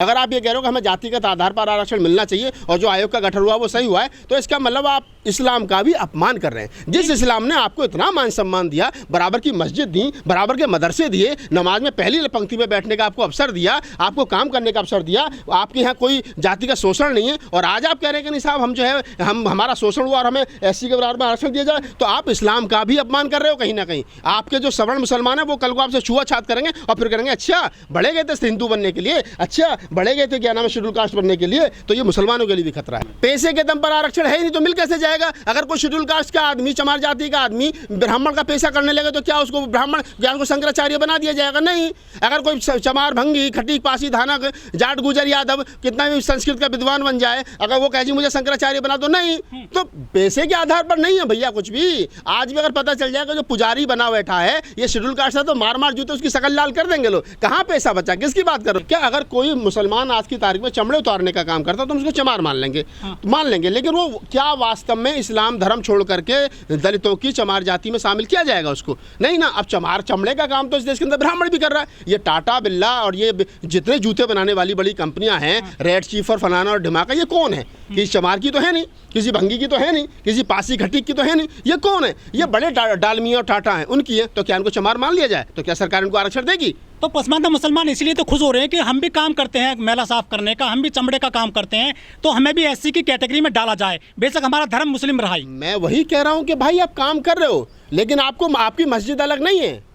अगर आप ये कह रहे हो कि हमें जातिगत आधार पर आरक्षण मिलना चाहिए और जो आयोग का गठन हुआ वो सही हुआ है, तो इसका मतलब आप इस्लाम का भी अपमान कर रहे हैं। जिस इस्लाम ने आपको इतना मान सम्मान दिया, बराबर की मस्जिद दी, बराबर के मदरसे दिए, नमाज में पहली पंक्ति में बैठने का आपको अवसर दिया, आपको काम करने का अवसर दिया, आपके यहाँ कोई जाति का शोषण नहीं है, और आज आप कह रहे हैं कि नहीं साहब हम जो है हमारा शोषण हुआ और हमें SC के बराबर में आरक्षण दिया जाए, तो आप इस्लाम का भी अपमान कर रहे हो कहीं ना कहीं। आपके जो सवर्ण मुसलमान हैं वो कल को आपसे छुआछात करेंगे और फिर करेंगे अच्छा बढ़े गए थे हिंदू बनने के लिए, अच्छा बढ़े गए थे क्या नाम है शेड्यूल कास्ट बनने के लिए, तो ये मुसलमानों के लिए भी खतरा है। पैसे के दम पर आरक्षण है ही नहीं तो मिल कैसे जाएगा? अगर कोई शेड्यूल कास्ट का आदमी, चमार जाति का आदमी ब्राह्मण का पैसा करने लगे तो क्या उसको ब्राह्मण, क्या उसको शंकराचार्य बना दिया जाएगा? नहीं। अगर कोई चमार, भंगी, खटीक, पासी, धानक, जाट, गुजर, यादव कितना भी संस्कृत का विद्वान बन जाए, अगर वो कहे जी मुझे शंकराचार्य बना दो, नहीं। तो पैसे के आधार पर नहीं है भैया कुछ भी। आज भी अगर पता चल जाएगा जो पुजारी बना बैठा है ये शेड्यूल कास्ट है, तो मार मार जूते उसकी शकल लाल कर देंगे लोग। कहाँ पैसा बचा? किसकी बात करो? क्या अगर कोई मुसलमान आज की तारीख में चमड़े उतारने का काम करता तो हम उसको चमार मान लेंगे, मान लेंगे, लेकिन वो क्या वास्तव में इस्लाम धर्म छोड़ करके दलितों की चमार जाति में शामिल किया जाएगा उसको? नहीं ना। अब चमड़े का काम तो इस देश के अंदर ब्राह्मण भी कर रहा है। ये टाटा, बिरला और ये जितने जूते बनाने वाली बड़ी कंपनियां हैं, रेड चीफ और फलाना और ढिमाका, ये कौन है? किसी चमार की तो है नहीं, किसी भंगी की तो है नहीं, किसी पासी खटीक की तो है नहीं। ये कौन है? ये बड़े डालमिया और टाटा हैं, उनकी है। तो क्या इनको चमार मान लिया जाए? तो क्या सरकार इनको आरक्षण देगी? तो पसमानदा मुसलमान इसलिए तो खुश हो रहे हैं कि हम भी काम करते हैं मैला साफ करने का, हम भी चमड़े का काम करते हैं, तो हमें भी SC की कैटेगरी में डाला जाए, बेशक हमारा धर्म मुस्लिम रहा ही। मैं वही कह रहा हूँ कि भाई आप काम कर रहे हो, लेकिन आपको आपकी मस्जिद अलग नहीं है,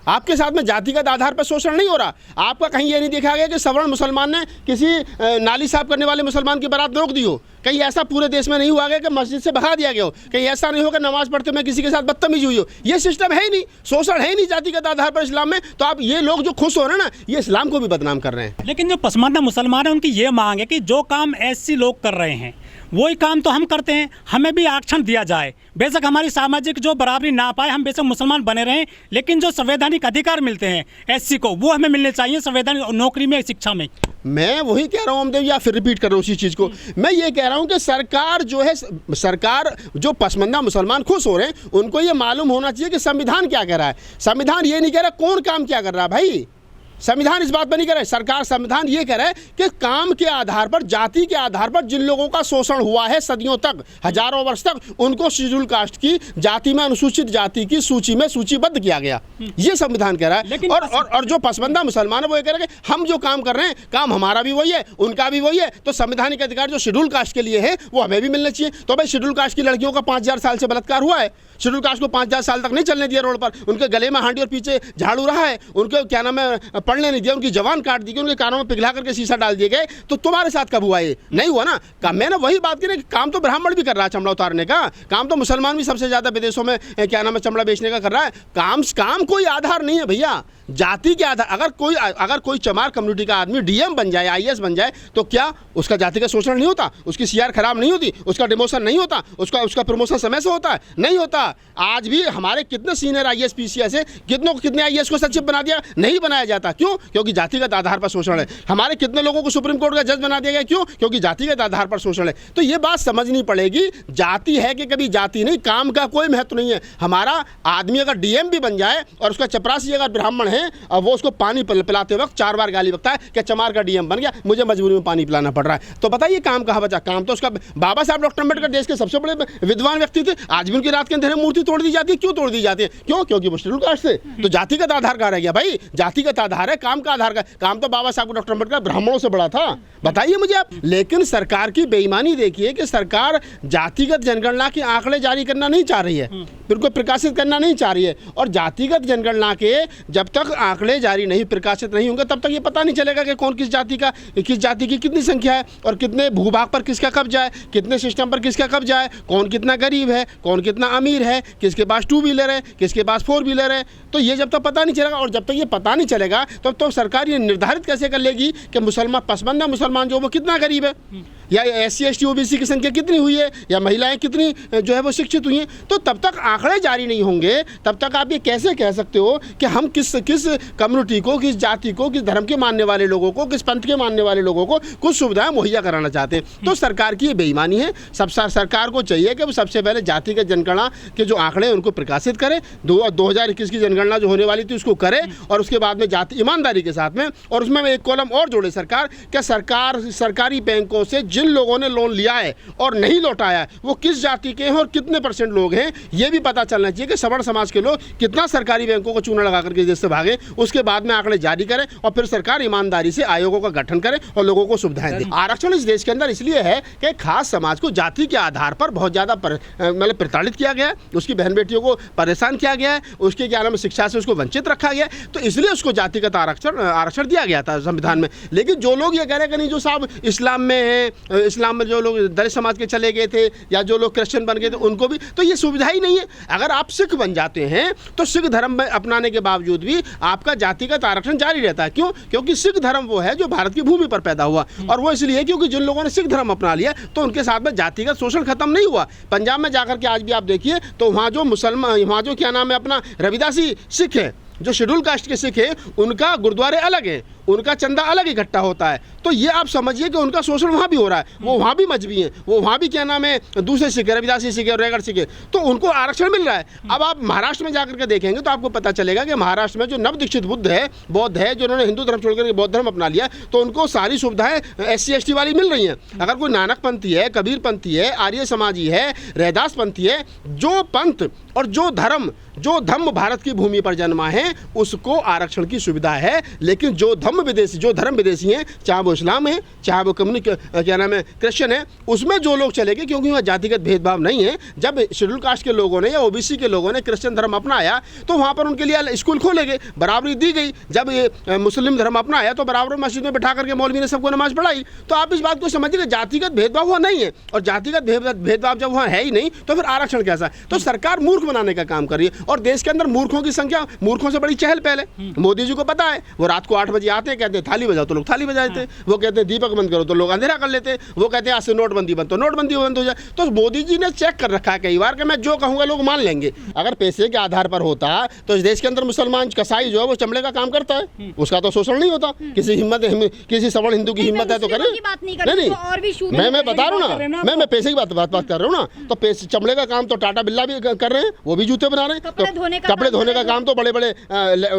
आपके साथ में जातिगत आधार पर शोषण नहीं हो रहा। आपका कहीं ये नहीं देखा गया कि सवर्ण मुसलमान ने किसी नाली साफ करने वाले मुसलमान की बारात रोक दी हो। कहीं ऐसा पूरे देश में नहीं हुआ गया कि मस्जिद से भगा दिया गया हो। कहीं ऐसा नहीं होगा नमाज पढ़ते में किसी के साथ बदतमीजी हुई हो। ये सिस्टम है ही नहीं, शोषण है ही नहीं जातिगत आधार पर इस्लाम में। तो आप ये लोग जो खुश हो रहे हैं ना, ये इस्लाम को भी बदनाम कर रहे हैं। लेकिन जो पसमानदा मुसलमान है उनकी ये मांग है कि जो काम SC लोग कर रहे हैं वही काम तो हम करते हैं, हमें भी आरक्षण दिया जाए। बेशक हमारी सामाजिक जो बराबरी ना पाए, हम बेशक मुसलमान बने रहें, लेकिन जो संवैधानिक अधिकार मिलते हैं SC को वो हमें मिलने चाहिए संवैधानिक नौकरी में, शिक्षा में। मैं वही कह रहा हूँ हमदेव, या फिर रिपीट कर रहा हूँ उसी चीज़ को। मैं ये कह रहा हूँ कि सरकार जो है, सरकार जो पसमानदा मुसलमान खुश हो रहे हैं उनको ये मालूम होना चाहिए कि संविधान क्या कह रहा है। संविधान ये नहीं कह रहा कौन काम क्या कर रहा है भाई। संविधान इस बात पर नहीं कह रहा है। सरकार संविधान ये कह रहा है कि काम के आधार पर, जाति के आधार पर जिन लोगों का शोषण हुआ है सदियों तक, हजारों वर्ष तक, उनको शेड्यूल कास्ट की जाति में, अनुसूचित जाति की सूची में सूचीबद्ध किया गया। ये संविधान कह रहा है। और जो पसमानदा मुसलमान है वो ये कह रहे हैं कि हम जो काम कर रहे हैं काम हमारा भी वही है, उनका भी वही है, तो संवैधानिक अधिकार जो शेड्यूल कास्ट के लिए है वो हमें भी मिलना चाहिए। तो भाई शेड्यूल कास्ट की लड़कियों का 5000 साल से बलात्कार हुआ है, शेड्यूल कास्ट को 5000 साल तक नहीं चलने दिया रोड पर, उनके गले में हांडी और पीछे झाड़ू रहा है, उनके क्या नाम है पढ़ने नहीं दिया, उनकी जवान काट दी गई, उनके कानों में पिघला करके शीशा डाल दिए गए। तो तुम्हारे साथ कब हुआ? ये नहीं हुआ ना। मैंने वही बात की ना कि काम तो ब्राह्मण भी कर रहा है चमड़ा उतारने का, काम तो मुसलमान भी सबसे ज्यादा विदेशों में क्या नाम है चमड़ा बेचने का कर रहा है। काम कोई आधार नहीं है भैया, जाति के आधार। अगर कोई चमार कम्युनिटी का आदमी DM बन जाए, IAS बन जाए, तो क्या उसका जाति का शोषण नहीं होता? उसकी CR खराब नहीं होती? उसका डिमोशन नहीं होता? उसका प्रमोशन समय से होता है? नहीं होता। आज भी हमारे कितने सीनियर IAS PCS है, कितने IAS को सचिव बना दिया? नहीं बनाया जाता। क्यों? क्योंकि जातिगत आधार पर शोषण है। हमारे कितने लोगों को सुप्रीम कोर्ट का जज बना दिया गया? क्यों? क्योंकि जातिगत आधार पर शोषण है। तो ये बात समझनी पड़ेगी, जाति है कि कभी जाति नहीं, काम का कोई महत्व नहीं है। हमारा आदमी अगर DM भी बन जाए और उसका चपरासी अगर ब्राह्मण है और वो उसको पानी पिलाते वक्त 4 बार गाली बकता है कि चमार का DM बन गया, मुझे मजबूरी में पानी पिलाना पड़ रहा है, तो बताइए काम कहाँ बचा? काम तो उसका बाबा साहब डॉक्टर अम्बेडकर देश के सबसे बड़े विद्वान व्यक्ति थे। आज भी उनकी रात के अंधेरे मूर्ति तोड़ दी जाती है। क्यों तोड़ दी जाती है? क्यों? क्योंकि वो शेड्यूल कास्ट से। तो जातिगत आधार कहाँ रह गया भाई? जातिगत आधार है, काम का आधार का। काम तो बाबा साहब डॉक्टर अम्बेडकर ब्राह्मणों से बड़ा था, बताइए मुझे आप। लेकिन सरकार की बेईमानी देखिए कि सरकार जातिगत जनगणना के आंकड़े जारी करना नहीं चाह रही है, उनको प्रकाशित करना नहीं चाह रही है। और जातिगत जनगणना के जब तक आंकड़े जारी नहीं, प्रकाशित नहीं होंगे, तब तक ये पता नहीं चलेगा कि कौन किस जाति की कितनी संख्या है और कितने भूभाग पर किसका कब्जा है, कितने सिस्टम पर किसका कब्जा है, कौन कितना गरीब है, कौन कितना अमीर है, किसके पास 2 व्हीलर है, किसके पास 4 व्हीलर है। तो ये जब तक पता नहीं चलेगा, और जब तक ये पता नहीं चलेगा तब तो सरकार ये निर्धारित कैसे कर लेगी कि पसमानदा मुसलमान जो वो कितना गरीब है, या SC ST OBC की संख्या कितनी हुई है, या महिलाएं कितनी जो है वो शिक्षित हुई हैं। तो तब तक आंकड़े जारी नहीं होंगे, तब तक आप ये कैसे कह सकते हो कि हम किस कम्युनिटी को, किस जाति को, किस धर्म के मानने वाले लोगों को, किस पंथ के मानने वाले लोगों को कुछ सुविधाएं मुहैया कराना चाहते हैं। तो सरकार की ये बेईमानी है। सरकार को चाहिए कि वो सबसे पहले जातिगत जनगणना के जो आंकड़े उनको प्रकाशित करे, 2021 की जनगणना जो होने वाली थी उसको करे, और उसके बाद में जाति ईमानदारी के साथ में। और उसमें एक कॉलम और जोड़े सरकार, क्या सरकारी बैंकों से जिन लोगों ने लोन लिया है और नहीं लौटाया है वो किस जाति के हैं और कितने % लोग हैं, ये भी पता चलना चाहिए कि सवर्ण समाज के लोग कितना सरकारी बैंकों को चूना लगा करके देश से भागे। उसके बाद में आंकड़े जारी करें और फिर सरकार ईमानदारी से आयोगों का गठन करे और लोगों को सुविधाएं दे। आरक्षण इस देश के अंदर इसलिए है कि खास समाज को जाति के आधार पर बहुत ज़्यादा मतलब प्रताड़ित किया गया है, उसकी बहन बेटियों को परेशान किया गया है, उसके क्या नाम है शिक्षा से उसको वंचित रखा गया है, तो इसलिए उसको जातिगत आरक्षण दिया गया था संविधान में। लेकिन जो लोग ये कह रहे हैं कि नहीं जो साहब इस्लाम में है, इस्लाम में जो लोग दलित समाज के चले गए थे या जो लोग क्रिश्चियन बन गए थे उनको भी, तो ये सुविधा ही नहीं है। अगर आप सिख बन जाते हैं तो सिख धर्म में अपनाने के बावजूद भी आपका जातिगत आरक्षण जारी रहता है। क्यों? क्योंकि सिख धर्म वो है जो भारत की भूमि पर पैदा हुआ, और वो इसलिए क्योंकि जिन लोगों ने सिख धर्म अपना लिया तो उनके साथ में जातिगत शोषण खत्म नहीं हुआ। पंजाब में जाकर के आज भी आप देखिए तो वहाँ जो मुसलमान, वहाँ जो क्या नाम है अपना रविदासी सिख है, जो शेड्यूल कास्ट के सिख है, उनका गुरुद्वारे अलग है, उनका चंदा अलग इकट्ठा होता है। तो ये आप समझिए कि उनका शोषण वहाँ भी हो रहा है, वो वहाँ भी मजहबी हैं, वो वहाँ भी क्या नाम है दूसरे सिख है, रविदासी सिख है और रेगड़ सिख है, तो उनको आरक्षण मिल रहा है। अब आप महाराष्ट्र में जाकर के देखेंगे तो आपको पता चलेगा कि महाराष्ट्र में जो नव दीक्षित बुद्ध है, बौद्ध है, जिन्होंने हिंदू धर्म छोड़कर बौद्ध धर्म अपना लिया, तो उनको सारी सुविधाएं SC ST वाली मिल रही हैं। अगर कोई नानक पंथी है, कबीर पंथी है, आर्य समाजी है, रैदास पंथी है, जो पंथ और जो धर्म भारत की भूमि पर जन्मा है उसको आरक्षण की सुविधा है। लेकिन जो धर्म विदेशी हैं, चाहे वो इस्लाम है, चाहे वो क्या नाम है क्रिश्चियन है, उसमें जो लोग चले गए क्योंकि वहाँ जातिगत भेदभाव नहीं है। जब शेड्यूल कास्ट के लोगों ने या OBC के लोगों ने क्रिश्चियन धर्म अपनाया तो वहाँ पर उनके लिए स्कूल खोले गए, बराबरी दी गई। जब मुस्लिम धर्म अपनाया तो बराबर मस्जिद में बैठा करके मौलवी ने सबको नमाज पढ़ाई। तो आप इस बात को समझिए कि जातिगत भेदभाव वहाँ नहीं है, और जातिगत भेदभाव जब वहाँ है ही नहीं तो फिर आरक्षण कैसा? तो सरकार मूर्ख बनाने का काम कर रही है, और देश के अंदर मूर्खों की संख्या, मूर्खों से बड़ी चहल पहल है। मोदी जी को पता है, वो रात को 8 बजे आते हैं, कहते हैं थाली बजाओ तो लोग थाली बजाते हैं, वो कहते हैं दीपक बंद करो तो लोग अंधेरा कर लेते हैं, वो कहते हैं आज से नोटबंदी बंद तो नोटबंदी बंद हो जाए। तो मोदी जी ने चेक कर रखा है कई बार कि मैं जो कहूँगा लोग मान लेंगे। अगर पैसे के आधार पर होता तो इस देश के अंदर मुसलमान कसाई जो है वो चमड़े का काम करता है, उसका तो शोषण नहीं होता। किसी सवर्ण हिंदू की हिम्मत है तो करे। नहीं, मैं बता रहा हूँ ना, मैं पैसे की बात कर रहा हूँ ना। तो पैसे चमड़े का काम तो टाटा बिरला भी कर रहे हैं, वो भी जूते बना रहे हैं। तो कपड़े धोने का काम तो बड़े बड़े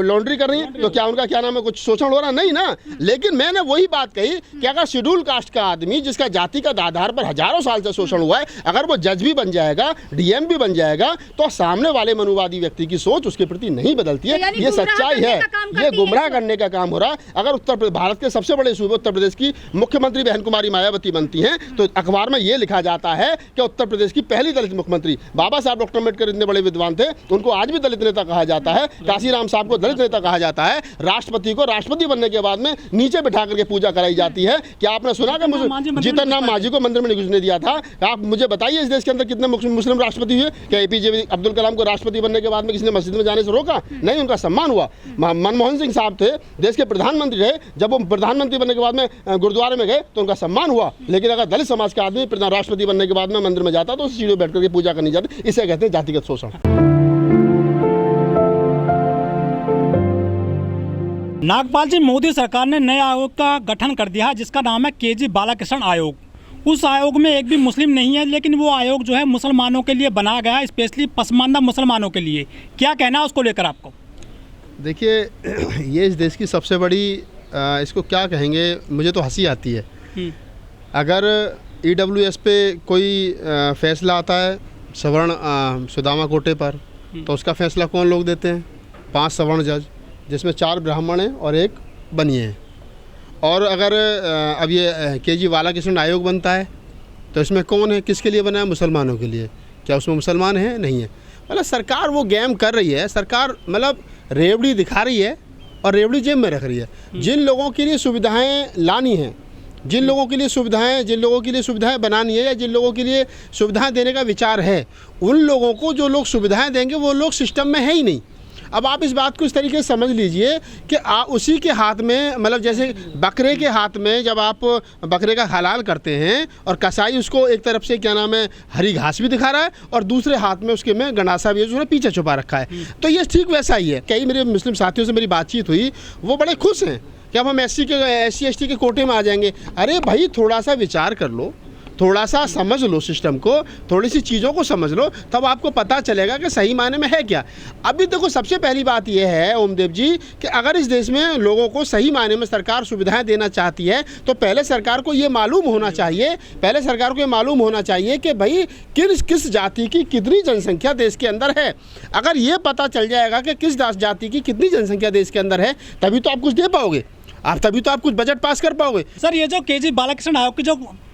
लॉन्ड्री कर रही है, तो क्या उनका क्या नाम है कुछ शोषण हो रहा? नहीं ना। लेकिन मैंने वही बात कही कि अगर शेड्यूल कास्ट का आदमी जिसका जातिगत आधार पर हजारों साल से शोषण हुआ है, अगर वो जज भी बन जाएगा, DM भी बन जाएगा, तो सामने वाले मनुवादी व्यक्ति की सोच उसके प्रति नहीं बदलती है। ये सच्चाई है, ये गुमराह करने का काम हो रहा है। अगर भारत के सबसे बड़े सूबे उत्तर प्रदेश की मुख्यमंत्री बहन कुमारी मायावती बनती हैं तो अखबार में ये लिखा जाता है कि उत्तर प्रदेश की पहली दलित मुख्यमंत्री। बाबा साहब डॉक्टर अम्बेडकर इतने बड़े विद्वान थे, उनको आज भी दलित नेता कहा जाता है। काशीराम साहब को दलित नेता कहा जाता है। राष्ट्रपति को राष्ट्रपति बनने के बाद में नीचे बिठा करके पूजा कराई जाती है। क्या आपने सुना कि जीतन राम मांझी को मंदिर में नहीं घुसने दिया था? आप मुझे बताइए इस देश के अंदर कितने मुस्लिम राष्ट्रपति हुए? क्या APJ अब्दुल कलाम को राष्ट्रपति बनने के बाद में किसी ने मस्जिद में जाने से रोका? नहीं, उनका सम्मान हुआ। मनमोहन सिंह साहब थे, देश के प्रधानमंत्री रहे, जब वो प्रधानमंत्री बनने के बाद में गुरुद्वारे में गए तो उनका सम्मान हुआ। लेकिन अगर दलित समाज का आदमी राष्ट्रपति बनने के बाद में मंदिर में जाता तो उस सीढ़ी बैठ करके पूजा करनी जाती। इसे कहते हैं जातिगत शोषण। नागपाल जी, मोदी सरकार ने नए आयोग का गठन कर दिया है जिसका नाम है KG बालाकृष्ण आयोग। उस आयोग में एक भी मुस्लिम नहीं है, लेकिन वो आयोग जो है मुसलमानों के लिए बना गया है, स्पेशली पसमानदा मुसलमानों के लिए। क्या कहना है उसको लेकर आपको? देखिए, ये इस देश की सबसे बड़ी इसको क्या कहेंगे, मुझे तो हंसी आती है। अगर EWS पे कोई फैसला आता है सवर्ण सुदामा कोटे पर, तो उसका फैसला कौन लोग देते हैं? 5 सवर्ण जज, जिसमें 4 ब्राह्मण हैं और 1 बनिए हैं। और अगर अब ये KG बालाकृष्ण आयोग बनता है तो इसमें कौन है, किसके लिए बना है? मुसलमानों के लिए। क्या उसमें मुसलमान हैं? नहीं है। मतलब सरकार वो गेम कर रही है, सरकार मतलब रेवड़ी दिखा रही है और रेवड़ी जेब में रख रही है। जिन लोगों के लिए सुविधाएं लानी हैं, जिन लोगों के लिए सुविधाएं बनानी है, या जिन लोगों के लिए सुविधाएं देने का विचार है, उन लोगों को जो लोग सुविधाएं देंगे वो लोग सिस्टम में है ही नहीं। अब आप इस बात को इस तरीके से समझ लीजिए कि उसी के हाथ में, मतलब जैसे बकरे के हाथ में जब आप बकरे का हलाल करते हैं और कसाई उसको एक तरफ से क्या नाम है हरी घास भी दिखा रहा है और दूसरे हाथ में उसके में गंडासा भी उसने पीछे छुपा रखा है, तो ये ठीक वैसा ही है। कई मेरे मुस्लिम साथियों से मेरी बातचीत हुई, वो बड़े खुश हैं कि अब हम SC ST के कोटे में आ जाएंगे। अरे भाई, थोड़ा सा विचार कर लो, थोड़ा सा समझ लो सिस्टम को, थोड़ी सी चीज़ों को समझ लो, तब आपको पता चलेगा कि सही मायने में है क्या। अभी देखो सबसे पहली बात यह है ओमदेव जी कि अगर इस देश में लोगों को सही मायने में सरकार सुविधाएं देना चाहती है तो पहले सरकार को ये मालूम होना चाहिए, कि भाई किस जाति की कितनी जनसंख्या देश के अंदर है। अगर ये पता चल जाएगा कि किस जाति की कितनी जनसंख्या देश के अंदर है, तभी तो आप कुछ दे पाओगे, तभी तो आप कुछ बजट पास कर पाओगे। सर, ये जो केजी बालाकृष्ण आयोग की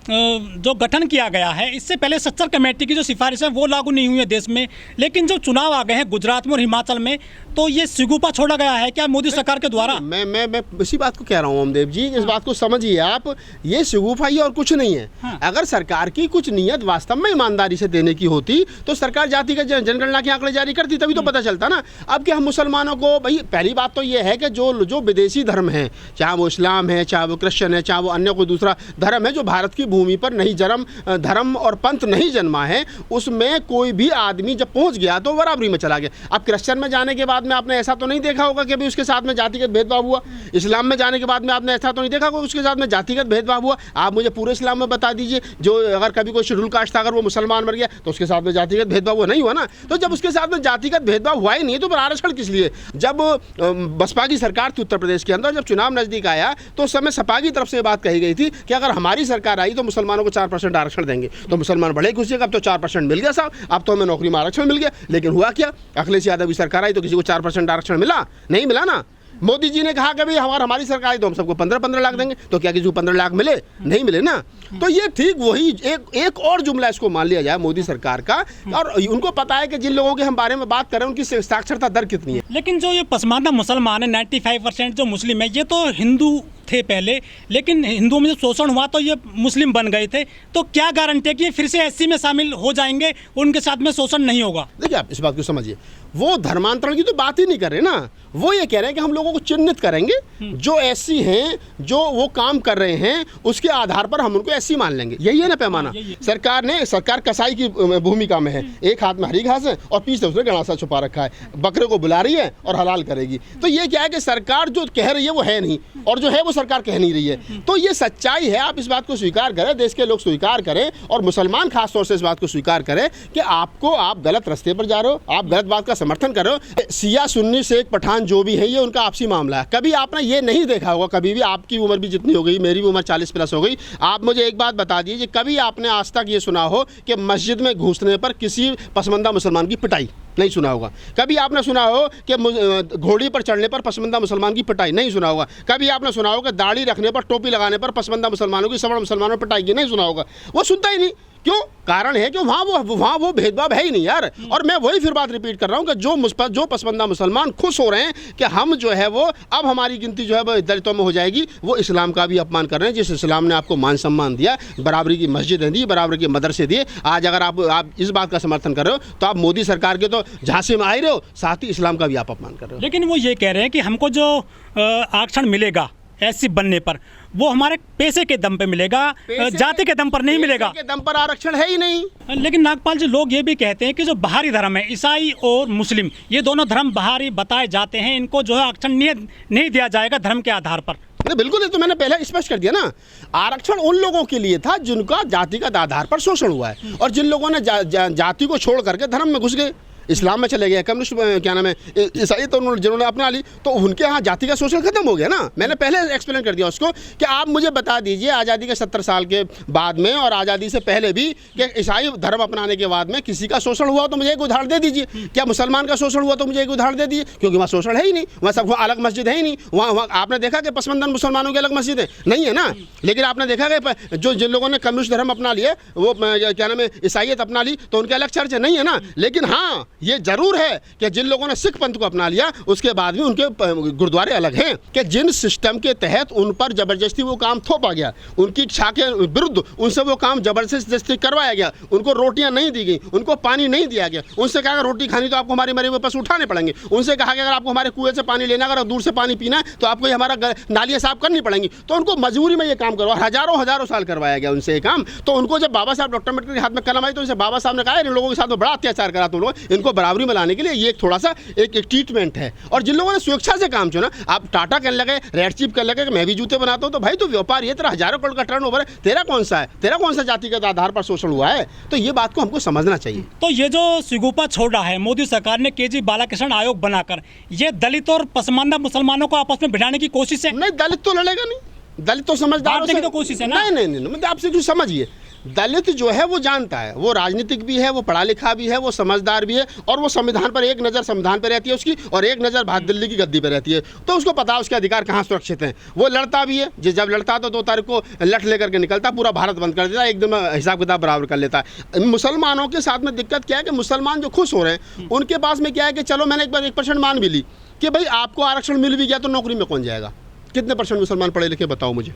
जो गठन किया गया है, इससे पहले सच्चर कमेटी की जो सिफारिश है वो लागू नहीं हुई है देश में, लेकिन जो चुनाव आ गए हैं गुजरात में और हिमाचल में, तो ये सिगुफा छोड़ा गया है क्या मोदी सरकार के द्वारा? मैं इसी बात को कह रहा हूँ ओमदेव जी, इस बात को समझिए आप, ये सिगुफा ही और कुछ नहीं है। हाँ। अगर सरकार की कुछ नीयत वास्तव में ईमानदारी से देने की होती तो सरकार जाति का जनगणना के आंकड़े जारी करती, तभी तो पता चलता ना। अब क्या हम मुसलमानों को, भाई पहली बात तो ये है कि जो विदेशी धर्म है, चाहे वो इस्लाम है, चाहे वो क्रिश्चियन है, चाहे वो अन्य कोई दूसरा धर्म है, जो भारत की भूमि पर नहीं धर्म और पंथ नहीं जन्मा है, उसमें कोई भी आदमी जब पहुंच गया तो बराबरी में चला गया। अब क्रिश्चियन में जाने के बाद में आपने ऐसा तो नहीं देखा होगा कि भी उसके साथ में जातिगत भेदभाव हुआ। इस्लाम में जाने के बाद में आपने ऐसा तो नहीं देखा होगा उसके साथ में जातिगत भेदभाव हुआ। आप मुझे पूरे इस्लाम में बता दीजिए, जो अगर कभी कोई शेड्यूल कास्ट था, अगर वो मुसलमान मर गया तो उसके साथ में जातिगत भेदभाव हुआ नहीं हुआ ना। तो जब उसके साथ में जातिगत भेदभाव हुआ ही नहीं तो फिर आरक्षण किस लिए? जब बसपा की सरकार थी उत्तर प्रदेश के अंदर, जब चुनाव नजदीक आया तो उस समय सपा की तरफ से बात कही गई थी कि अगर हमारी सरकार आई तो मुसलमानों को 4% आरक्षण देंगे। तो मुसलमान बड़े खुशी है, अब तो 4% मिल गया साहब, अब तो हमें नौकरी में आरक्षण मिल गया। लेकिन हुआ क्या? अखिलेश यादव की सरकार आई तो किसी को 4% आरक्षण मिला? नहीं मिला ना। मोदी जी ने कहा कि भाई हमारी सरकार आई तो हम सबको 15-15 लाख देंगे, तो क्या किसी को 15 लाख मिले? नहीं मिले ना। तो ये ठीक वही एक और जुमला इसको मान लिया जाए मोदी सरकार का, और उनको पता है कि जिन लोगों के हम बारे में बात कर रहे हैं उनकी साक्षरता दर कितनी है। लेकिन जो ये पसमानदा मुसलमान है, 95% जो मुस्लिम है, ये तो हिंदू थे पहले, लेकिन हिंदुओं में जब शोषण हुआ तो ये मुस्लिम बन गए थे। तो क्या गारंटी है कि ये फिर से एससी में शामिल हो जाएंगे, उनके साथ में शोषण नहीं होगा? देखिए आप इस बात को समझिए, वो धर्मांतरण की तो बात ही नहीं कर रहे ना। वो ये कह रहे हैं कि हम लोगों को चिन्हित करेंगे, जो एससी हैं, जो वो काम कर रहे हैं, उसके आधार पर हम उनको एससी मान लेंगे। यही है ना पैमाना। सरकार कसाई की भूमिका में है, एक हाथ में हरी घास है और पीछे उसने गणासा छुपा रखा है, बकरे को बुला रही है और हलाल करेगी। तो ये क्या है कि सरकार जो कह रही है वो है नहीं, और जो है वो सरकार कह नहीं रही है। तो ये सच्चाई है, आप इस बात को स्वीकार करें, देश के लोग स्वीकार करें, और मुसलमान खासतौर से इस बात को स्वीकार करें कि आप गलत रास्ते पर जा रहे हो, आप गलत बात का समर्थन कर रहे हो। शिया सुन्नी शेख पठान जो भी है, ये उनका आपसी मामला है। कभी आपने ये नहीं देखा होगा, कभी भी, आपकी उम्र भी जितनी हो गई, मेरी भी उम्र 40+ हो गई, आप मुझे एक बात बता दीजिए, कभी आपने आज तक ये सुना हो कि मस्जिद में घुसने पर किसी पसमानदा मुसलमान की पिटाई? नहीं सुना होगा। कभी आपने सुना हो कि घोड़ी पर चढ़ने पर पसमानदा मुसलमान की पिटाई? नहीं सुना होगा। कभी आपने सुना होगा दाढ़ी रखने पर, टोपी लगाने पर पसमानदा मुसलमानों की, सवर्ण मुसलमानों पर पिटाई की? नहीं सुना होगा। वो सुनता ही नहीं। क्यों? कारण है कि वहाँ वो भेदभाव है ही नहीं यार। और मैं वही फिर बात रिपीट कर रहा हूँ कि जो पसमानदा मुसलमान खुश हो रहे हैं कि हम जो है वो, अब हमारी गिनती जो है वो दलितों में हो जाएगी, वो इस्लाम का भी अपमान कर रहे हैं। जिस इस्लाम ने आपको मान सम्मान दिया, बराबरी की मस्जिदें दी, बराबरी के मदरसे दिए, आज अगर आप इस बात का समर्थन कर रहे हो तो आप मोदी सरकार के तो झांसे में आ ही रहे हो, साथ ही इस्लाम का भी आप अपमान कर रहे हो। लेकिन वो ये कह रहे हैं कि हमको जो आरक्षण मिलेगा एससी बनने पर, वो हमारे पैसे के दम पे मिलेगा, जाति के दम पर नहीं मिलेगा। के दम पर आरक्षण है ही नहीं। लेकिन नागपाल जी, लोग ये भी कहते हैं कि जो बाहरी धर्म है, ईसाई और मुस्लिम, ये दोनों धर्म बाहरी बताए जाते हैं, इनको जो है आरक्षण नहीं दिया जाएगा धर्म के आधार पर। नहीं, बिल्कुल, तो मैंने पहले स्पष्ट कर दिया ना। आरक्षण उन लोगों के लिए था जिनका जातिगत आधार पर शोषण हुआ है, और जिन लोगों ने जाति को छोड़ करके धर्म में घुस गए, इस्लाम में चले गए, कम्युनिस्ट क्या नाम है, ईसाई, तो जिन्होंने अपना ली, तो उनके यहाँ जाति का शोषण खत्म हो गया ना। मैंने पहले एक्सप्लेन कर दिया उसको कि आप मुझे बता दीजिए आज़ादी के 70 साल के बाद में और आज़ादी से पहले भी कि ईसाई धर्म अपनाने के बाद में किसी का शोषण हुआ तो मुझे एक उदाहरण दे दीजिए। क्या मुसलमान का शोषण हुआ तो मुझे एक उदाहरण दे दीजिए, क्योंकि वहाँ शोषण है ही नहीं, वहाँ सब अलग मस्जिद है ही नहीं। वहाँ आपने देखा कि पसमानदा मुसलमानों की अलग मस्जिद है नहीं है ना। लेकिन आपने देखा कि जिन लोगों ने कम्युनिस्ट धर्म अपना लिया, वो क्या नाम है, ईसाइयत अपना ली, तो उनके अलग चर्च नहीं है ना। लेकिन हाँ, ये जरूर है कि जिन लोगों ने सिख पंथ को अपना लिया, उसके बाद भी उनके गुरुद्वारे अलग हैं। कि जिन सिस्टम के तहत उन पर जबरदस्ती वो काम थोपा गया, उनकी इच्छा के विरुद्ध उनसे वो काम जबरदस्ती करवाया गया, उनको रोटियां नहीं दी गई, उनको पानी नहीं दिया गया, उनसे कहा रोटी खानी तो आपको हमारे मरे हुए पशु उठाने पड़ेंगे, उनसे कहा कि अगर आपको हमारे कुएं से पानी लेना, अगर दूर से पानी पीना है तो आपको हमारा नालियां साफ करनी पड़ेंगी। तो उनको मजबूरी में ये काम करवा, हजारों साल करवाया गया उनसे ये काम। तो उनको जब बाबा साहब डॉक्टर अम्बेडकर के हाथ में कलम आई तो उनसे बाबा साहब ने कहा इन लोगों के साथ में बड़ा अत्याचार करा तुम लोग, इनको सबको बराबरी में लाने के लिए ये एक थोड़ा सा एक ट्रीटमेंट है। और जिन लोगों ने स्वेच्छा से काम चुना, आप टाटा कहने लगे, रेड चीफ कहने लगे कि मैं भी जूते बनाता हूँ, तो भाई तो व्यापार ये तेरा हजारों करोड़ का टर्न ओवर है, तेरा कौन सा है, तेरा कौन सा जातिगत आधार पर शोषण हुआ है? तो ये बात को हमको समझना चाहिए। तो ये जो सिगुपा छोड़ा है मोदी सरकार ने केजी बालाकृष्ण आयोग बनाकर, ये दलित और पसमानदा मुसलमानों को आपस में भिड़ाने की कोशिश है। नहीं, दलित तो लड़ेगा नहीं, दलित तो समझदार की तो कोशिश है ना। नहीं, मतलब आपसे कुछ समझिए, दलित जो है वो जानता है, वो राजनीतिक भी है, वो पढ़ा लिखा भी है, वो समझदार भी है, और वो संविधान पर एक नज़र संविधान पर रहती है उसकी, और एक नज़र भारत दिल्ली की गद्दी पर रहती है। तो उसको पता है उसके अधिकार कहाँ सुरक्षित हैं। वो लड़ता भी है, जब लड़ता तो 2 तारीख को लठ लेकर के निकलता, पूरा भारत बंद कर देता, एकदम हिसाब किताब बराबर कर लेता है। मुसलमानों के साथ में दिक्कत क्या है कि मुसलमान जो खुश हो रहे हैं उनके पास में क्या है कि चलो मैंने एक बार 1% मान भी ली कि भाई आपको आरक्षण मिल भी गया तो नौकरी में कौन जाएगा? कितने % मुसलमान पढ़े लिखे बताओ मुझे,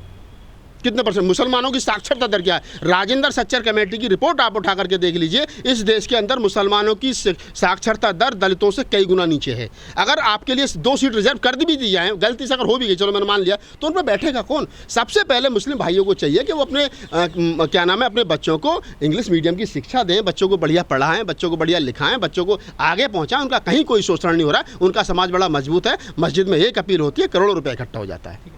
कितने %? मुसलमानों की साक्षरता दर क्या है? राजेंद्र सच्चर कमेटी की रिपोर्ट आप उठा करके देख लीजिए, इस देश के अंदर मुसलमानों की साक्षरता दर दलितों से कई गुना नीचे है। अगर आपके लिए 2 सीट रिजर्व कर भी दी जाए, गलती से अगर हो भी गई, चलो मैंने मान लिया, तो उन पर बैठेगा कौन? सबसे पहले मुस्लिम भाइयों को चाहिए कि वो अपने क्या नाम है, अपने बच्चों को इंग्लिश मीडियम की शिक्षा दें, बच्चों को बढ़िया पढ़ाएं, बच्चों को बढ़िया लिखाएं, बच्चों को आगे पहुँचाएं, उनका कहीं कोई शोषण नहीं हो रहा है, उनका समाज बड़ा मजबूत है। मस्जिद में एक अपील होती है, करोड़ों रुपये इकट्ठा हो जाता है।